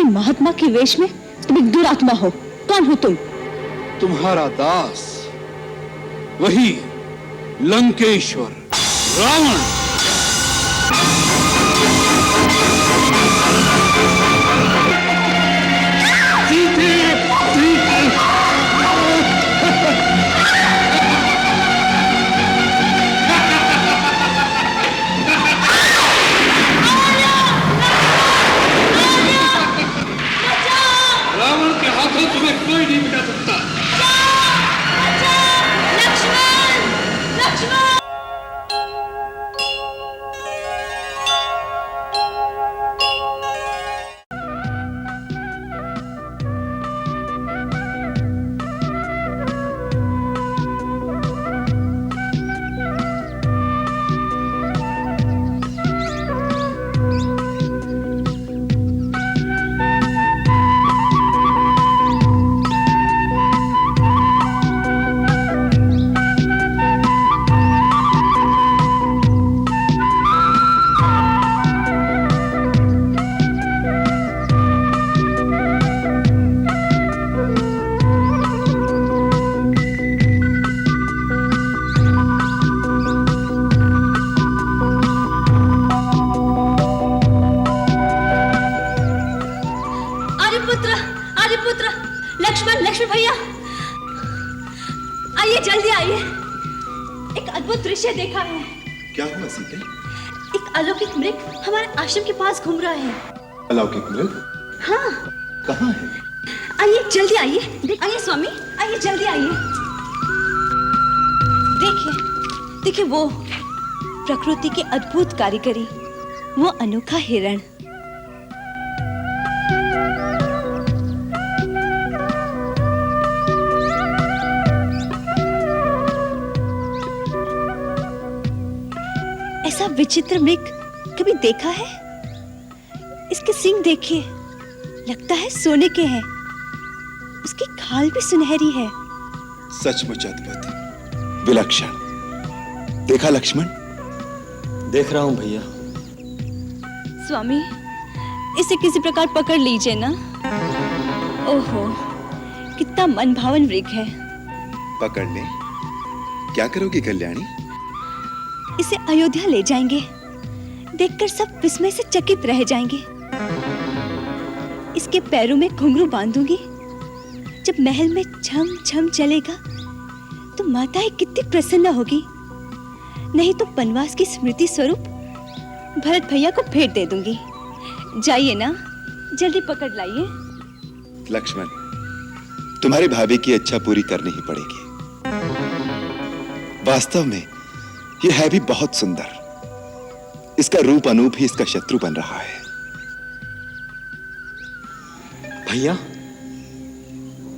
कोई महात्मा के वेश में तुम एक दुरात्मा हो। कौन हो तुम? तुम्हारा दास, वही लंकेश्वर रावण। रावण के हाथों तुम्हें कोई नहीं मिटा सकता। लक्ष्मण! लक्ष्मण! लक्ष्मण भैया, आइए, जल्दी आइए। एक अद्भुत दृश्य देखा है। क्या हुआ सीते? एक अलौकिक मृग हमारे आश्रम के पास घूम रहा है। अलौकिक मृग? हाँ। कहाँ है? आइए, जल्दी आइए। आइए स्वामी, आइए, जल्दी आइए। देखिए, देखिए वो प्रकृति की अद्भुत कारीगरी, वो अनोखा हिरण। ऐसा विचित्र मृग कभी देखा है? इसके सींग देखिए, लगता है सोने के हैं। उसकी खाल भी सुनहरी है। सचमुच अद्भुत, विलक्षण। देखा लक्ष्मण? देख रहा हूं भैया। स्वामी, इसे किसी प्रकार पकड़ लीजिए ना। ओहो, कितना मनभावन मृग है। पकड़ ले। क्या करोगी कल्याणी? इसे अयोध्या ले जाएंगे। देखकर सब विस्मय से चकित रह जाएंगे। इसके पैरों में घुंघरू बांधूंगी। जब महल में छम छम चलेगा तो माताएं कितनी प्रसन्न होगी। नहीं तो वनवास की स्मृति स्वरूप भरत भैया को भेंट दे दूंगी। जाइए ना, जल्दी पकड़ लाइए। लक्ष्मण, तुम्हारी भाभी की इच्छा पूरी करनी ही पड़ेगी। वास्तव में यह है भी बहुत सुंदर। इसका रूप अनूप ही इसका शत्रु बन रहा है। भैया,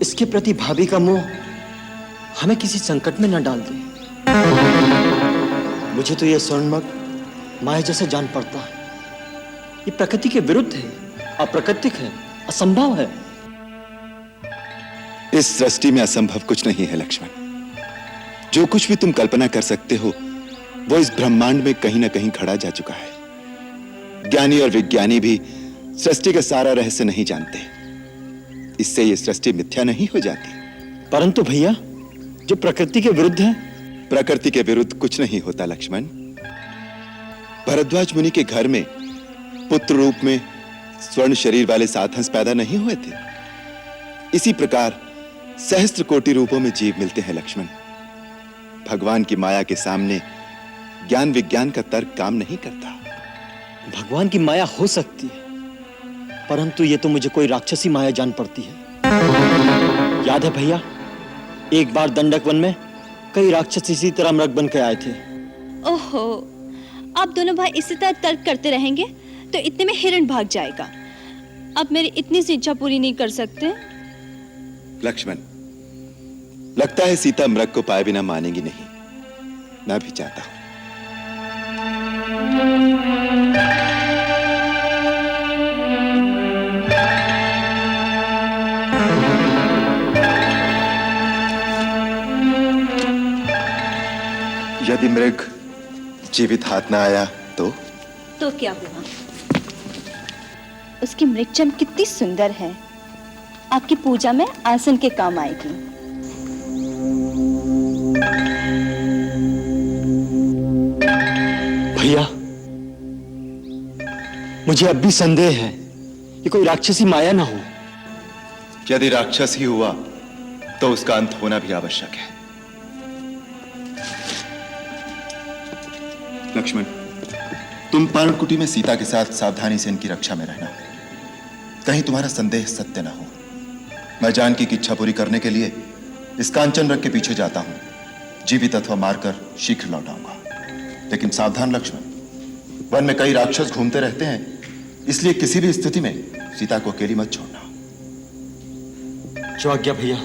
इसके प्रति भाभी का मोह हमें किसी संकट में न डाल दे। मुझे तो यह स्वर्णमग माया जैसे जान पड़ता है। ये प्रकृति के विरुद्ध है, अप्राकृतिक है, असंभव है। इस सृष्टि में असंभव कुछ नहीं है लक्ष्मण। जो कुछ भी तुम कल्पना कर सकते हो वो इस ब्रह्मांड में कहीं ना कहीं खड़ा जा चुका है। ज्ञानी और विज्ञानी भी सृष्टि का सारा रहस्य नहीं जानते। इससे ये सृष्टि मिथ्या नहीं हो जाती। परंतु भैया, जो प्रकृति के विरुद्ध है। प्रकृति के विरुद्ध कुछ नहीं होता लक्ष्मण। भरद्वाज मुनि के घर में पुत्र रूप में स्वर्ण शरीर वाले 7 हंस पैदा नहीं हुए थे। इसी प्रकार सहस्त्र कोटि रूपों में जीव मिलते हैं लक्ष्मण। भगवान की माया के सामने ज्ञान विज्ञान का तर्क काम नहीं करता। भगवान की माया हो सकती है, परंतु ये तो मुझे कोई राक्षसी माया जान पड़ती है। याद है भैया, एक बार दंडक वन में कई राक्षस इसी तरह मृग बन के आए थे। ओहो, आप दोनों भाई इसी तरह तर्क करते रहेंगे तो इतने में हिरण भाग जाएगा। अब मेरी इतनी सी इच्छा पूरी नहीं कर सकते? लक्ष्मण, लगता है सीता मृग को पाए बिना मानेगी नहीं। मैं भी चाहता हूं। यदि मृग जीवित हाथ ना आया तो क्या हुआ? उसकी मृगचम कितनी सुंदर है, आपकी पूजा में आसन के काम आएगी। भैया, मुझे अब भी संदेह है ये कोई राक्षसी माया ना हो। यदि राक्षस ही हुआ तो उसका अंत होना भी आवश्यक है। लक्ष्मण, तुम पर्णकुटी में सीता के साथ सावधानी से इनकी रक्षा में रहना, कहीं तुम्हारा संदेह सत्य ना हो। मैं जानकी की इच्छा पूरी करने के लिए इस कांचन रथ के पीछे जाता हूं, जीवित अथवा मारकर शीघ्र लौट आऊंगा। लेकिन सावधान लक्ष्मण, वन में कई राक्षस घूमते रहते हैं, इसलिए किसी भी स्थिति में सीता को अकेली मत छोड़ना। जो आज्ञा भैया।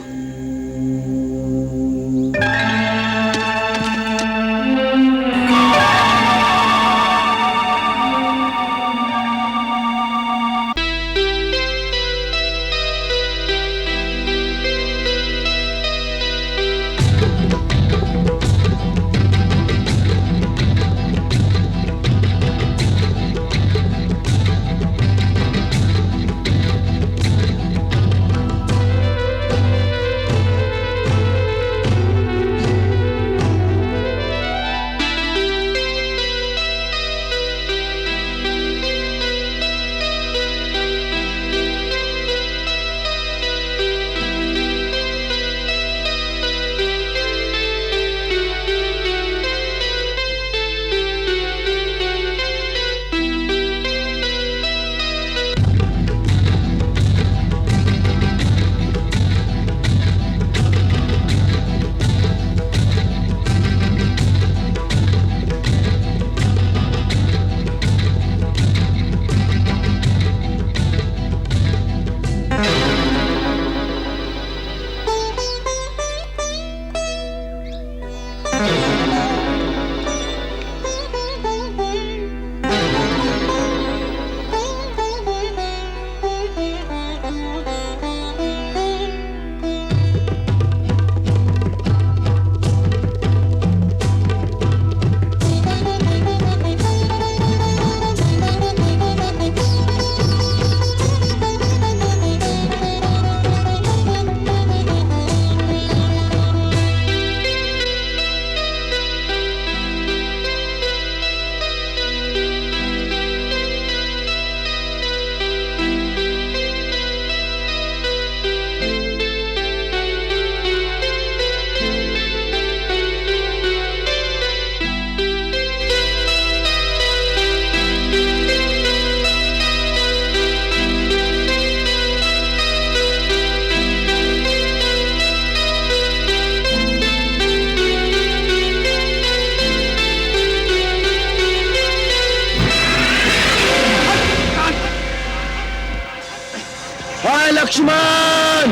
लक्ष्मण!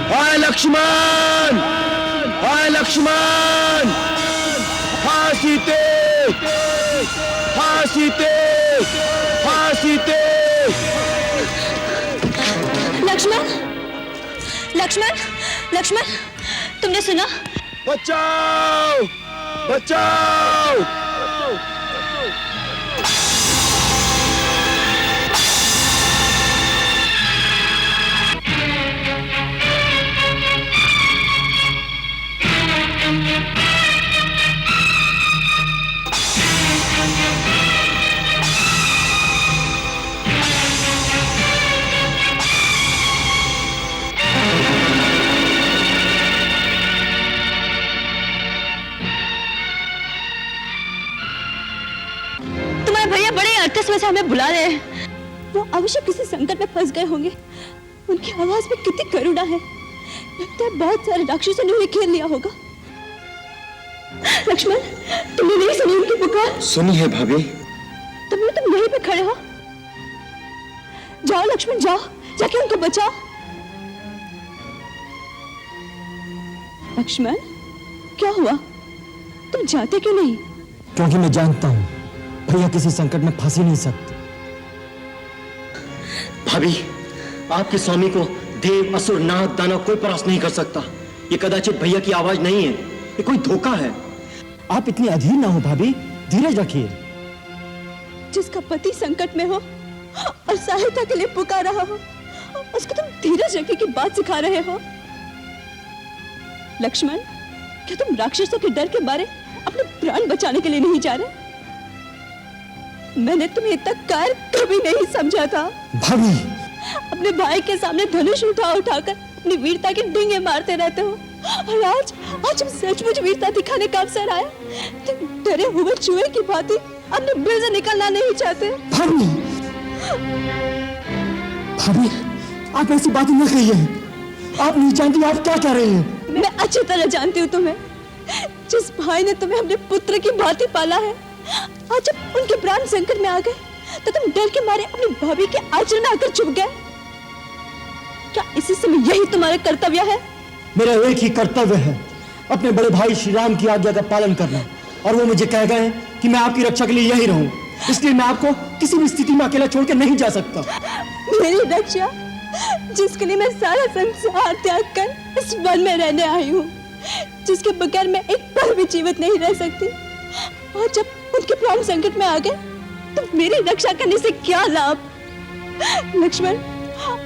हाय लक्ष्मण! हाय लक्ष्मण! हाँ सीते! हाँ सीते! हाँ सीते! लक्ष्मण! लक्ष्मण! लक्ष्मण! तुमने सुना? बचाओ! बचाओ! अर्थस्थ से हमें बुला रहे हैं। वो अवश्य किसी संकट में फंस गए होंगे। उनकी आवाज में कितनी करुणा है। लगता है बहुत सारे राक्षसों ने उन्हें घेर लिया होगा। लक्ष्मण, तुमने नहीं सुनी उनकी पुकार? सुनी है भाभी। तुम यहीं पे खड़े हो। जाओ लक्ष्मण, जाओ, जाके उनको बचाओ। लक्ष्मण, क्या हुआ? तुम जाते क्यों नहीं? क्योंकि मैं जानता हूं भैया किसी संकट में फंस ही नहीं सकते। भाभी, आपके स्वामी को देव, असुर, नाग, दानव कोई परास्त नहीं कर सकता। ये कदाचित भैया की आवाज नहीं है, ये कोई धोखा है। आप इतनी अधीर ना हो भाभी, धीरज रखिए। जिसका पति संकट में हो और सहायता के लिए पुकार रहा हो, उसको तुम धीरज रखने की बात सिखा रहे हो। लक्ष्मण, क्या तुम राक्षसों के डर के मारे अपने प्राण बचाने के लिए नहीं जा रहे? मैंने तुम्हें इतना कायर कभी नहीं समझा था। भाभी, अपने भाई के सामने धनुष उठाकर अपनी वीरता के डींगे मारते रहते हो, और आज तुम सचमुच वीरता दिखाने का अवसर आया। तुम डरे हुए चूहे की भांति अपने बिल से निकलना नहीं चाहते। भाभी, भाभी, आप ऐसी बातें न कहिए। आप नहीं जानती आप क्या कह रही हैं। मैं अच्छी तरह जानती हूँ तुम्हें। जिस भाई ने तुम्हें अपने पुत्र की भांति पाला है, आज जब उनके प्राण संकट में आ गए तो तुम डर के मारे अपनी भाभी के आंचल में आकर छुप गए। क्या इसी समय यही तुम्हारा कर्तव्य है? मेरा एक ही कर्तव्य है, अपने बड़े भाई श्री राम की आज्ञा का पालन करना, और वो मुझे कह गए हैं कि मैं आपकी रक्षा के लिए यही रहूं। इसलिए मैं आपको किसी भी स्थिति में अकेला छोड़कर नहीं जा सकता। मेरी रक्षा, जिसके लिए मैं सारा संसार त्याग कर इस वन में रहने आई हूँ, जिसके बगैर मैं एक पल भी जीवित नहीं रह सकती, और जब उनके प्राण संकट में आ गए तो मेरी रक्षा करने से क्या लाभ? लक्ष्मण,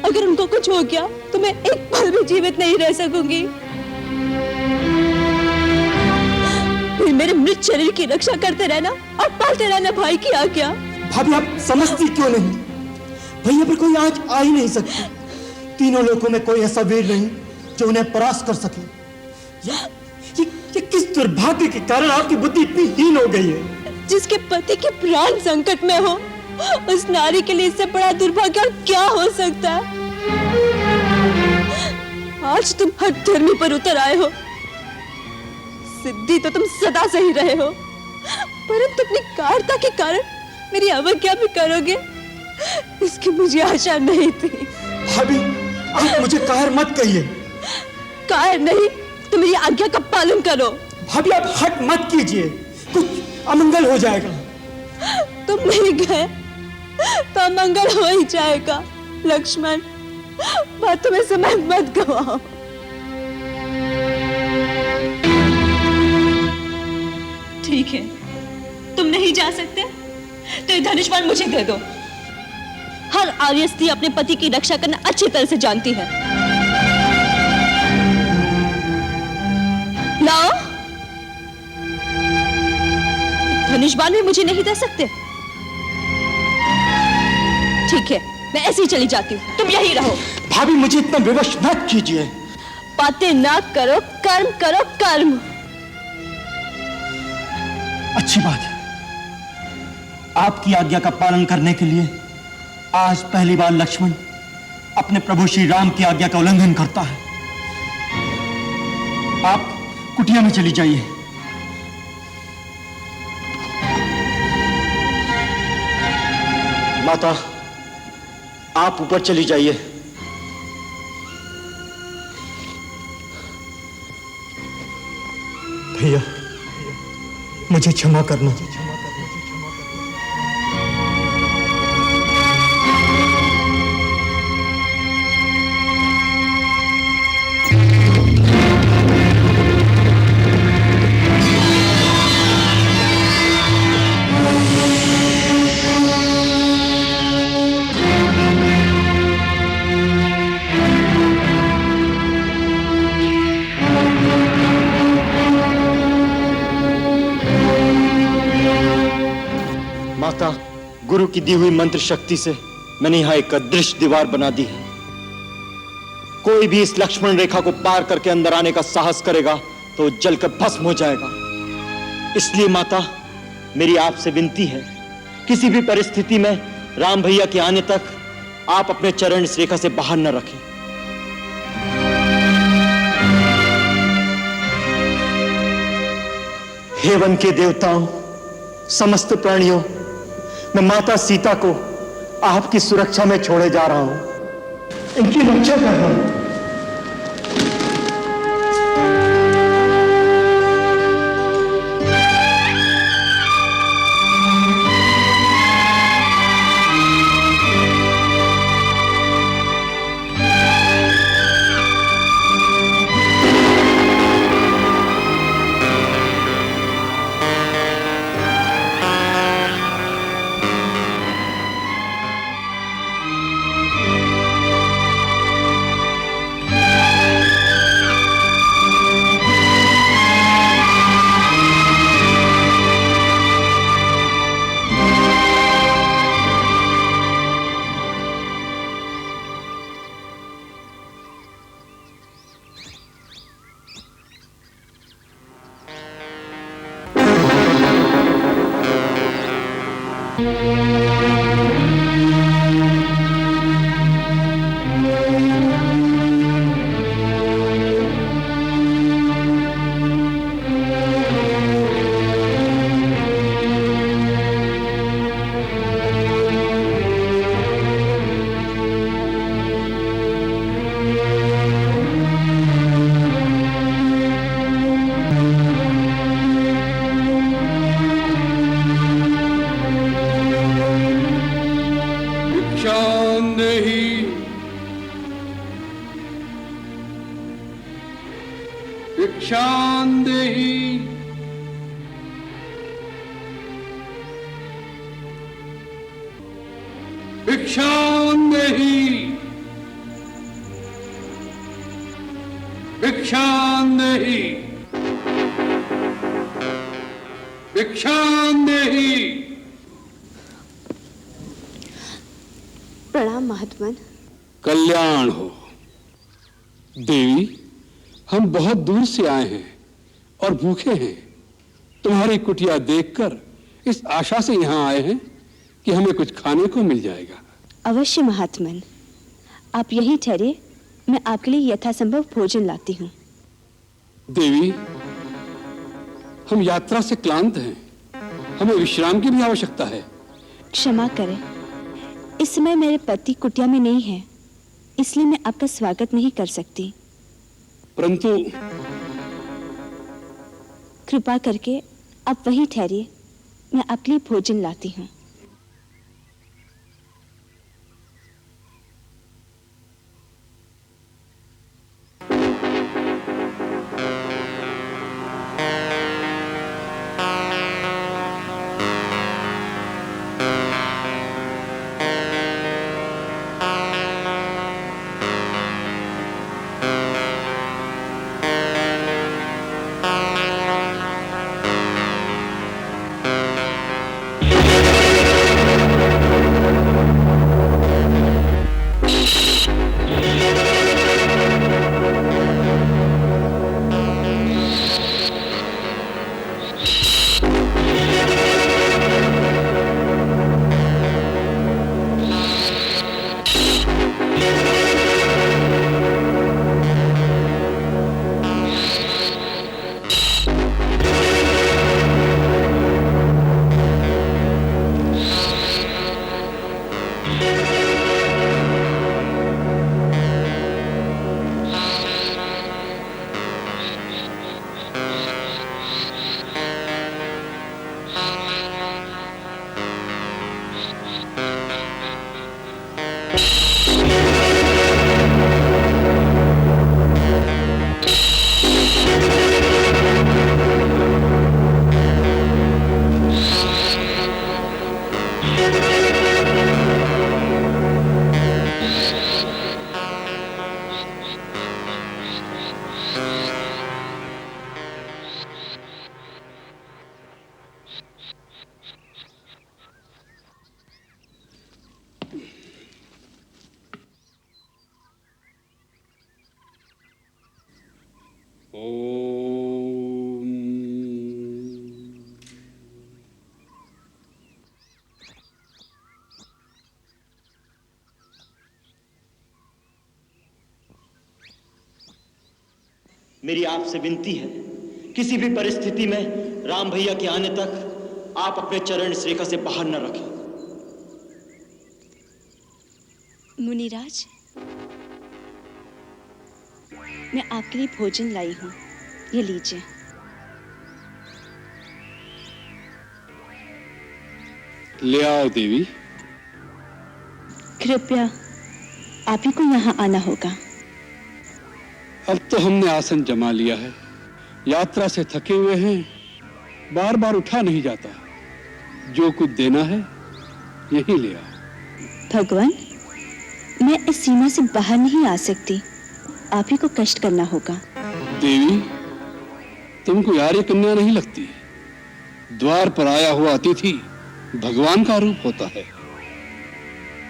अगर उनको कुछ हो गया तो मैं एक पल भी जीवित नहीं रह सकूंगी। फिर मेरे मृत शरीर की रक्षा करते रहना और पालते रहना भाई की आज्ञा। भाभी, आप समझती क्यों नहीं? भैया पर कोई आज आ ही नहीं सकता। तीनों लोगों में कोई ऐसा वीर नहीं जो उन्हें परास्त कर सके। ये किस दुर्भाग्य के कारण आपकी बुद्धि इतनी हीन हो गई है? जिसके पति के प्राण संकट में हो, उस नारी के लिए इससे बड़ा दुर्भाग्य और क्या हो सकता है? आज तुम हठ धर्मी पर उतर आए हो। सिद्धि तो तुम सदा से ही रहे हो, परंतु अपनी कायरता के कारण मेरी अवज्ञा भी करोगे, इसकी मुझे आशा नहीं थी। भाभी, आप मुझे कायर मत कहिए। कायर नहीं तो मेरी आज्ञा का पालन करो। भाभी, आप हट मत कीजिए, कुछ अमंगल हो जाएगा। तुम नहीं गए तो अमंगल हो ही जाएगा। लक्ष्मण, बातों में समय मत गवाओ। ठीक है, तुम नहीं जा सकते तो ये धनुष बाण मुझे दे दो। हर आर्य स्त्री अपने पति की रक्षा करना अच्छी तरह से जानती है। लाओ। धनुष बाण भी मुझे नहीं दे सकते? ठीक है, मैं ऐसे ही चली जाती हूँ, तुम यही रहो। भाभी, मुझे इतना विवश मत कीजिए। बातें ना करो, कर्म करो, कर्म। अच्छी बात है। आपकी आज्ञा का पालन करने के लिए आज पहली बार लक्ष्मण अपने प्रभु श्री राम की आज्ञा का उल्लंघन करता है। आप कुटिया में चली जाइए। माता, आप ऊपर चली जाइए। भैया, मुझे क्षमा करना। माता, गुरु की दी हुई मंत्र शक्ति से मैंने यहां एक अदृश्य दीवार बना दी है। कोई भी इस लक्ष्मण रेखा को पार करके अंदर आने का साहस करेगा तो जलकर भस्म हो जाएगा। इसलिए माता, मेरी आपसे विनती है, किसी भी परिस्थिति में राम भैया के आने तक आप अपने चरण इस रेखा से बाहर न रखें। हे वन के देवताओं, समस्त प्राणियों, मैं माता सीता को आपकी सुरक्षा में छोड़े जा रहा हूं। इनकी रक्षा कर रहा हूं। भिक्षान्देहि भिक्षान्देहि भिक्षान्देहि भिक्षान्देहि। प्रणाम महात्मन। कल्याण हो देवी। हम बहुत दूर से आए हैं और भूखे हैं। तुम्हारी कुटिया देखकर इस आशा से यहाँ आए हैं कि हमें कुछ खाने को मिल जाएगा। अवश्य महात्मन, आप यहीं ठहरिए, मैं आपके लिए यथासंभव भोजन लाती हूँ। देवी, हम यात्रा से क्लांत हैं, हमें विश्राम की भी आवश्यकता है। क्षमा करें, इस समय मेरे पति कुटिया में नहीं है, इसलिए मैं आपका स्वागत नहीं कर सकती। परंतु कृपा करके आप वहीं ठहरिए, मैं आपके लिए भोजन लाती हूँ। मेरी आपसे विनती है, किसी भी परिस्थिति में राम भैया के आने तक आप अपने चरण इस रेखा से बाहर न रखें। मुनिराज, मैं आपके लिए भोजन लाई हूँ, ये लीजिए। ले आओ देवी। कृपया आप ही को यहाँ आना होगा। अब तो हमने आसन जमा लिया है, यात्रा से थके हुए हैं, बार बार उठा नहीं जाता। जो कुछ देना है यही ले आओ। भगवान, मैं इस सीमा से बाहर नहीं आ सकती, आप ही को कष्ट करना होगा। देवी, तुमको यारी कन्या नहीं लगती? द्वार पर आया हुआ अतिथि भगवान का रूप होता है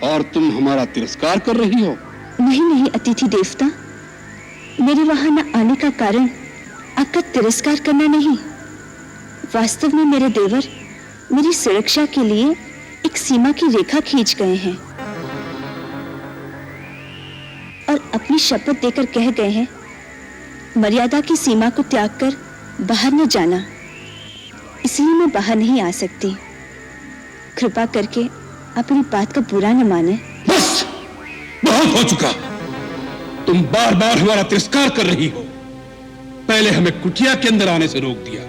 और तुम हमारा तिरस्कार कर रही हो। नहीं नहीं अतिथि देवता, मेरे वहां न आने का कारण आपका तिरस्कार करना नहीं। वास्तव में मेरे देवर मेरी सुरक्षा के लिए एक सीमा की रेखा खींच गए हैं और अपनी शपथ देकर कह गए हैं, मर्यादा की सीमा को त्याग कर बाहर न जाना। इसलिए मैं बाहर नहीं आ सकती। कृपा करके अपनी बात का बुरा न माने। बस, बहुत हो चुका। तुम बार बार हमारा तिरस्कार कर रही हो। पहले हमें कुटिया के अंदर आने से रोक दिया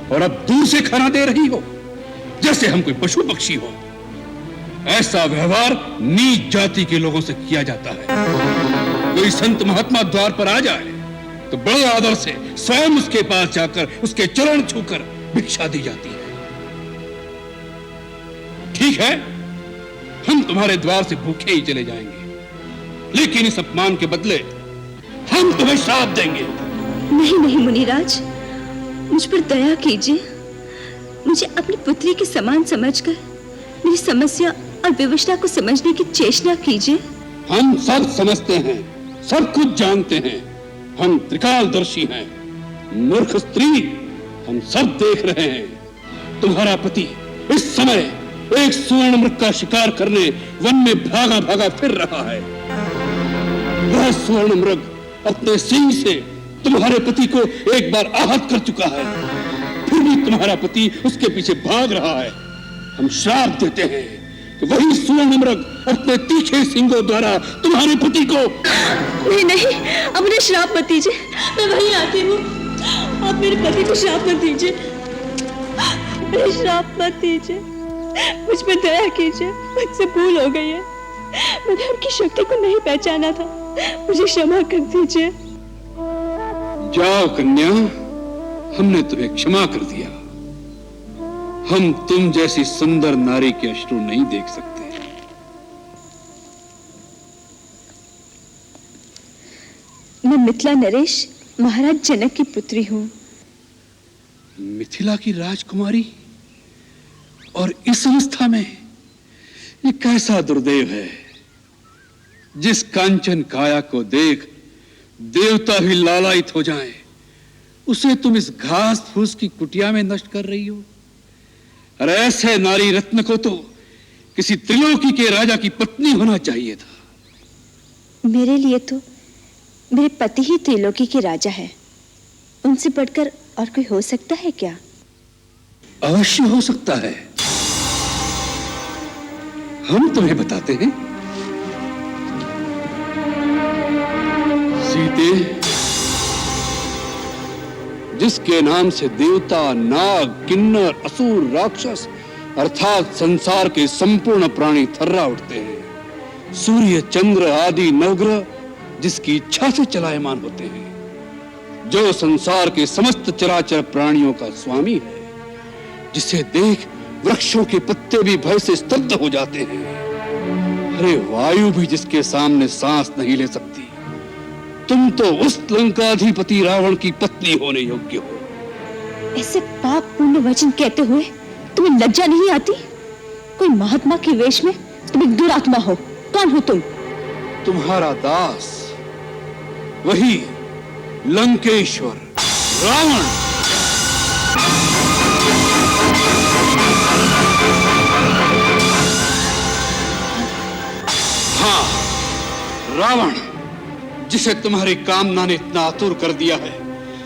और अब दूर से खाना दे रही हो, जैसे हम कोई पशु पक्षी हो। ऐसा व्यवहार नीच जाति के लोगों से किया जाता है। कोई संत महात्मा द्वार पर आ जाए तो बड़े आदर से स्वयं उसके पास जाकर उसके चरण छूकर भिक्षा दी जाती है। ठीक है, हम तुम्हारे द्वार से भूखे ही चले जाएंगे, लेकिन इस अपमान के बदले हम तुम्हें श्राप देंगे। नहीं नहीं मुनिराज, मुझ पर दया कीजिए। मुझे अपनी पुत्री के समान समझकर मेरी समस्या और विवशता को समझने की चेष्टा कीजिए। हम सब समझते हैं, सब कुछ जानते हैं। हम त्रिकालदर्शी हैं। मूर्ख स्त्री, हम सब देख रहे हैं। तुम्हारा पति इस समय एक स्वर्ण मृग का शिकार करने वन में भागा भागा फिर रहा है। वह स्वर्ण मृग अपने सींग से तुम्हारे पति को एक बार आहत कर चुका है, फिर भी तुम्हारा पति उसके पीछे भाग रहा है। हम श्राप देते हैं कि वही स्वर्ण मृग अपने तीखे सींगों द्वारा तुम्हारे पति को। नहीं नहीं, अब मुझे श्राप मत दीजिए। मैं वहीं आती हूँ। आप मेरे पति को श्राप मत दीजिए। मेरे श्राप मत दीजिए। मुझ पर दया कीजिए। मुझसे भूल हो गई है। मैंने आपकी शक्ति को नहीं पहचाना था। मुझे क्षमा कर दीजिए। जाओ कन्या, हमने तुम्हें क्षमा कर दिया। हम तुम जैसी सुंदर नारी के अश्रु नहीं देख सकते। मैं मिथिला नरेश महाराज जनक की पुत्री हूँ। मिथिला की राजकुमारी, और इस अवस्था में ये कैसा दुर्दैव है। जिस कांचन काया को देख देवता भी लालायित हो जाएं, उसे तुम इस घास फूस की कुटिया में नष्ट कर रही हो। और ऐसे नारी रत्न को तो किसी त्रिलोकी के राजा की पत्नी होना चाहिए था। मेरे लिए तो मेरे पति ही त्रिलोकी के राजा है। उनसे बढ़कर और कोई हो सकता है क्या? अवश्य हो सकता है। हम तुम्हें बताते हैं। सीते, जिसके नाम से देवता, नाग, किन्नर, असुर, राक्षस अर्थात संसार के संपूर्ण प्राणी थर्रा उठते हैं। सूर्य, चंद्र आदि नवग्रह जिसकी इच्छा से चलायमान होते हैं। जो संसार के समस्त चराचर प्राणियों का स्वामी है, जिसे देख वृक्षों के पत्ते भी भय से स्तब्ध हो जाते हैं। अरे वायु भी जिसके सामने सांस नहीं ले सकती। तुम तो उस लंकाधिपति रावण की पत्नी होने योग्य हो। ऐसे पाप पुण्य वचन कहते हुए तुम्हें लज्जा नहीं आती? कोई महात्मा के वेश में तुम एक दुरात्मा हो। कौन हो तुम? तुम्हारा दास, वही लंकेश्वर रावण। हाँ, रावण, जिसे तुम्हारी कामना ने इतना आतुर कर दिया है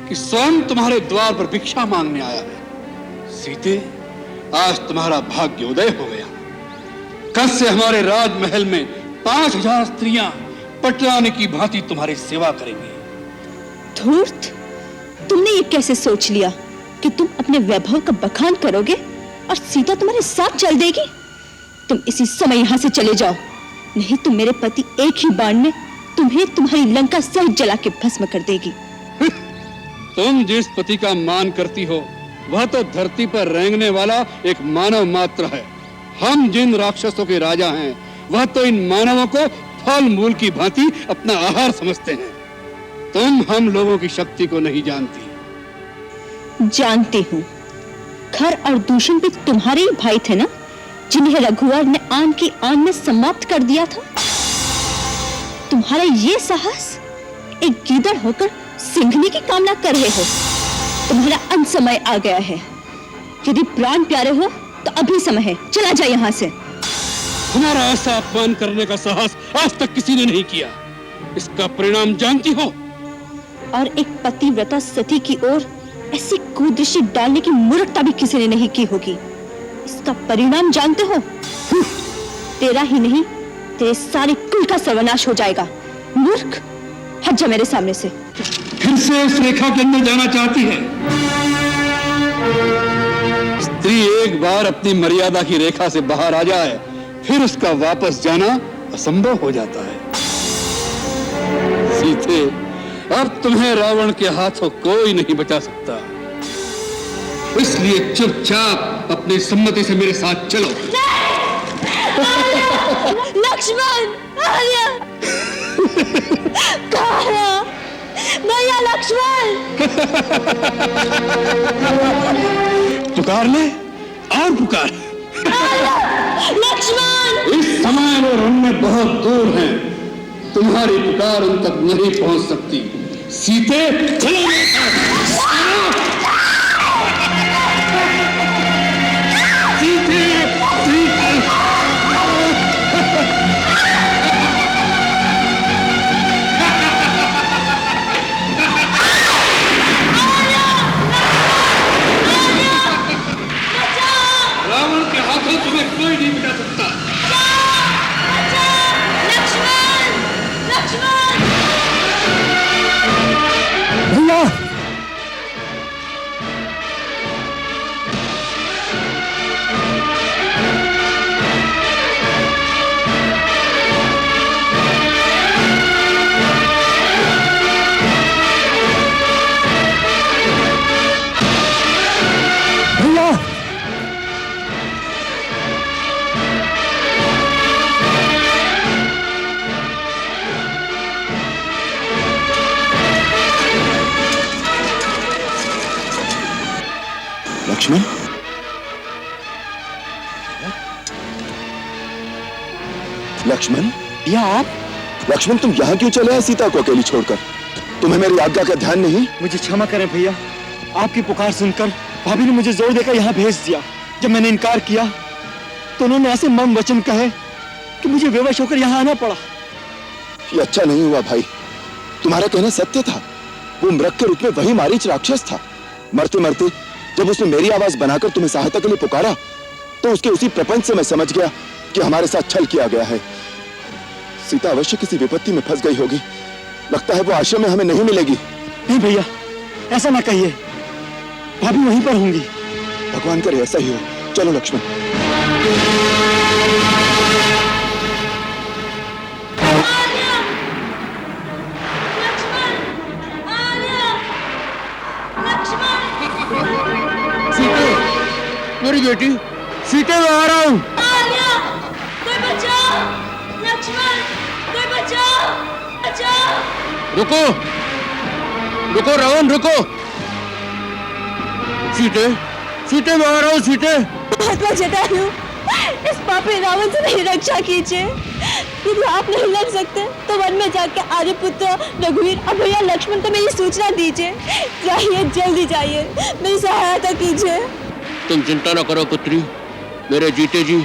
कि स्वयं तुम्हारे द्वार पर भिक्षा मांगने आया है। सीते, आज तुम्हारा भाग्य उदय हो गया। कल से हमारे राजमहल में 5000 स्त्रियां पटरानी की भांति तुम्हारी सेवा करेंगी। धूर्त, तुमने ये कैसे सोच लिया कि तुम अपने वैभव का बखान करोगे और सीता तुम्हारे साथ चल देगी? तुम इसी समय यहाँ से चले जाओ, नहीं तो मेरे पति एक ही बाण में तुम्हें तुम्हारी लंका सहित जला के भस्म कर देगी। तुम जिस पति का मान करती हो, वह तो धरती पर रेंगने वाला एक मानव मात्र है। हम जिन राक्षसों के राजा हैं, वह तो इन मानवों को फल मूल की भांति अपना आहार समझते हैं। तुम हम लोगों की शक्ति को नहीं जानती। जानती हूँ। खर और दूषण भी तुम्हारे ही भाई थे ना, जिन्हें रघुवर ने आन की आन में समाप्त कर दिया था। तुम्हारा ये साहस, एक गीदड़ होकर सिंघनी की कामना कर रहे हो। तुम्हारा अंत समय आ गया है। यदि प्राण प्यारे हो तो अभी समय है, चला जा यहाँ से। हमारा ऐसा अपमान करने का साहस आज तक किसी ने नहीं किया। इसका परिणाम जानती हो? और एक पतिव्रता सती की ओर ऐसी कुदृष्टि डालने की मूर्खता भी किसी ने नहीं की होगी। इसका परिणाम जानते हो? तेरा ही नहीं, तेरे सारे कुल का सर्वनाश हो जाएगा। मूर्ख, हट जा मेरे सामने से। फिर से उस रेखा के अंदर जाना चाहती है? स्त्री एक बार अपनी मर्यादा की रेखा से बाहर आ जाए, फिर उसका वापस जाना असंभव हो जाता है। सीते, अब तुम्हें रावण के हाथों कोई नहीं बचा सकता। इसलिए चुपचाप अपनी सम्मति से मेरे साथ चलो। लक्ष्मण, आर्या, कहाँ भैया? लक्ष्मण, पुकार ले और पुकार। लक्ष्मण, इस समय वो रण में बहुत दूर हैं। तुम्हारी पुकार उन तक नहीं पहुंच सकती। सीते, चलो मेरे साथ। सीते, सीते। रावण के हाथों तुम्हें कोई नहीं बचा सकता। भैया, भैया, लक्ष्मण, लक्ष्मण, भैया आप? लक्ष्मण, तुम यहाँ क्यों चले आए सीता को अकेली छोड़कर? तुम्हें मेरी आज्ञा का ध्यान नहीं? मुझे क्षमा करें भैया, आपकी पुकार सुनकर भाभी ने मुझे जोर देकर यहाँ भेज दिया। जब मैंने इनकार किया तो उन्होंने ऐसे मर्म वचन कहे कि मुझे बेवश होकर यहाँ आना पड़ा। ये अच्छा नहीं हुआ भाई। तुम्हारा कहना सत्य था। वो मृग के रूप में वही मारीच राक्षस था। मरते मरते जब उसने मेरी आवाज बनाकर तुम्हें सहायता के लिए पुकारा, तो उसके उसी प्रपंच से मैं समझ गया कि हमारे साथ छल किया गया है। सीता अवश्य किसी विपत्ति में फंस गई होगी। लगता है वो आश्रम में हमें नहीं मिलेगी। नहीं भैया, ऐसा ना कहिए, भाभी वहीं पर होंगी। भगवान करे ऐसा ही हो। चलो लक्ष्मण। सीते, मेरी बेटी, सीते, मैं आ रहा हूं। कोई बचाओ! लक्ष्मण, कोई बचाओ! बचाओ! रुको, रुको रावण, रुको। सीते, सीते, मैं आ रहा हूं। सीते, महात्मा जटायु, इस पापी रावण से मेरी रक्षा कीजिए। यदि आप नहीं लड़ सकते तो वन में जाकर आर्यपुत्र, रघुवीर और भैया लक्ष्मण को मेरी सूचना दीजिए। जाइए, जल्दी जाइए, मेरी सहायता कीजिए। तुम चिंता न करो पुत्री, मेरे जीते जी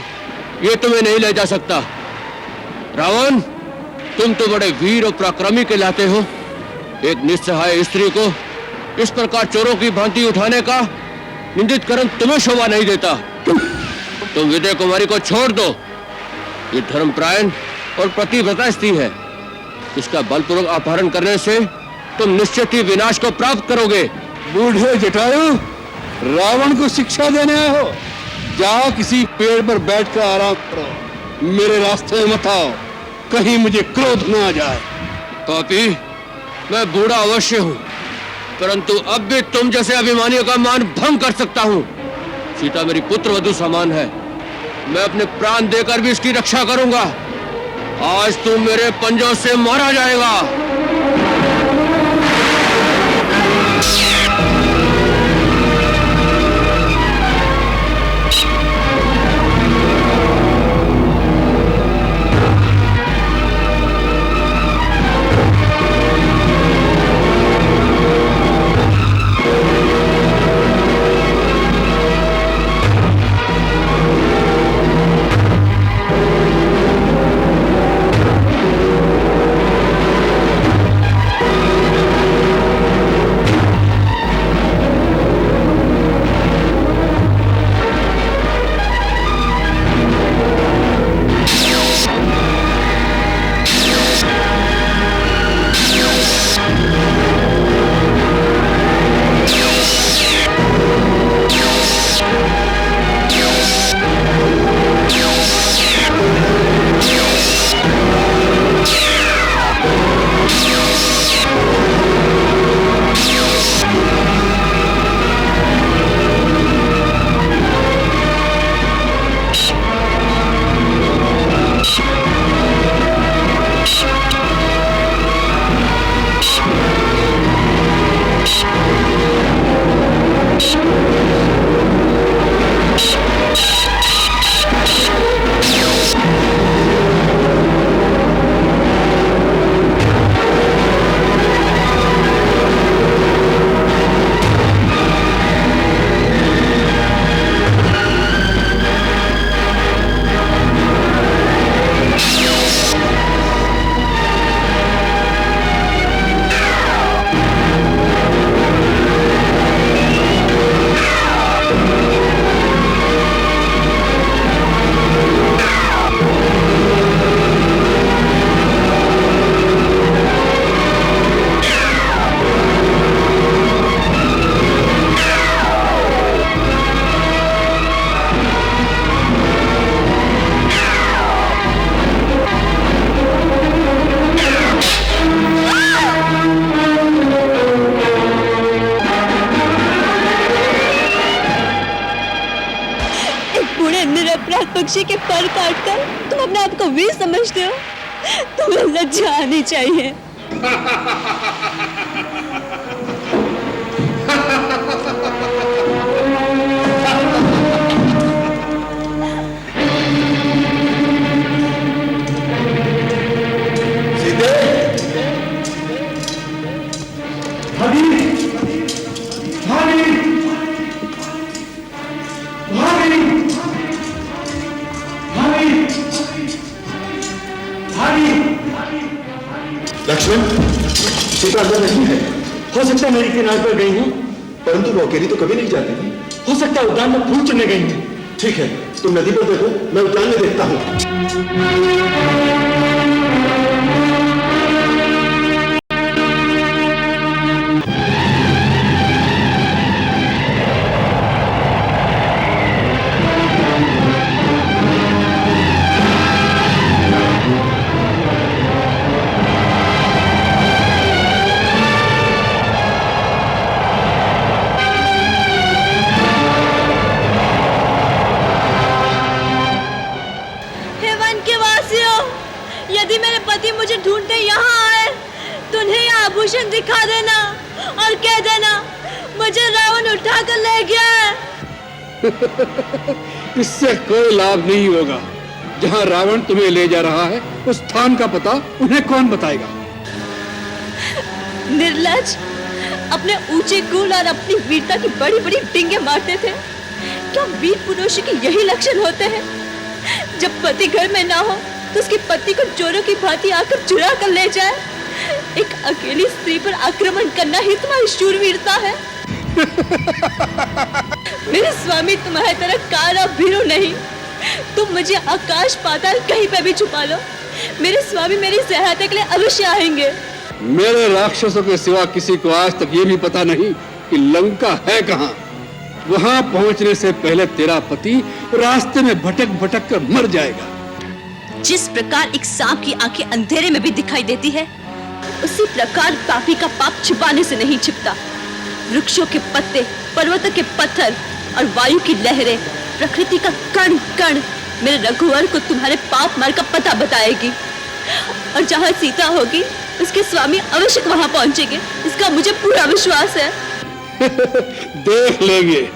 ये तुम्हें नहीं ले जा सकता। रावण, तुम तो बड़े वीर और पराक्रमी कहलाते हो। एक निस्सहाय स्त्री को इस प्रकार चोरों की भांति उठाने का निंदित कर्म तुम्हें शोभा नहीं देता। तुम विजय कुमारी को छोड़ दो। ये धर्मपरायण और पतिव्रता स्त्री है। इसका बलपूर्वक अपहरण करने से तुम निश्चित ही विनाश को प्राप्त करोगे। बूढ़े जटायु, रावण को शिक्षा देने आए हो? जाओ किसी पेड़ पर बैठकर आराम करो। मेरे रास्ते में मत आओ, कहीं मुझे क्रोध न आ जाए। पापी, मैं बूढ़ा अवश्य हूँ, परंतु अब भी तुम जैसे अभिमानियों का मान भंग कर सकता हूँ। सीता मेरी पुत्र वधू समान है। मैं अपने प्राण देकर भी इसकी रक्षा करूंगा। आज तू मेरे पंजों से मारा जाएगा। पक्षी के पर काटकर तुम अपने आप को वीर समझते हो? तुम्हें लज्जा आनी चाहिए। लक्ष्मण, सीता अंदर नहीं है। हो सकता है मेरी किनारे पर गई हूँ, परंतु वो अकेली तो कभी नहीं जाती थी। हो सकता है उद्यान में फूल चुनने गई हूँ। ठीक है, तुम नदी पर देखो, मैं उद्यान में देखता हूँ। हे वन के वासियों, यदि मेरे पति मुझे ढूंढते यहाँ आए तो उन्हें यह आभूषण दिखा देना और कह देना मुझे रावण उठा कर ले गया है। इससे कोई लाभ नहीं होगा। जहां रावण तुम्हें ले जा रहा है उस स्थान का पता उन्हें कौन बताएगा? निर्लज, अपने ऊंचे कुल और अपनी वीरता की बड़ी बड़ी डिंगे मारते थे। क्या वीर पुरुष के यही लक्षण होते हैं? जब पति घर में ना हो तो उसकी पत्नी को चोरों की भांति आकर चुरा कर ले जाए। एक अकेली स्त्री पर आक्रमण करना ही तुम्हारी शूरवीरता है। मेरे स्वामी तुम्हारी तरह काल और भीरू नहीं। तुम मुझे आकाश पाताल कहीं पे भी छुपा लो, मेरे स्वामी मेरी सहायता के लिए अवश्य आएंगे। मेरे राक्षसों के सिवा किसी को आज तक ये भी पता नहीं कि लंका है कहाँ। वहां पहुंचने से पहले तेरा पति रास्ते में भटक भटक कर मर जाएगा। जिस प्रकार एक सांप की आंखें अंधेरे में भी दिखाई देती है, उसी प्रकार पापी का पाप छुपाने से नहीं छिपता। वृक्षों के पत्ते, पर्वतों के पत्थर और वायु की लहरें, प्रकृति का कण कण मेरे रघुवर को तुम्हारे पाप मार्ग का पता बताएगी। और जहाँ सीता होगी उसके स्वामी अवश्य वहां पहुंचेंगे, इसका मुझे पूरा विश्वास है। देख लेंगे।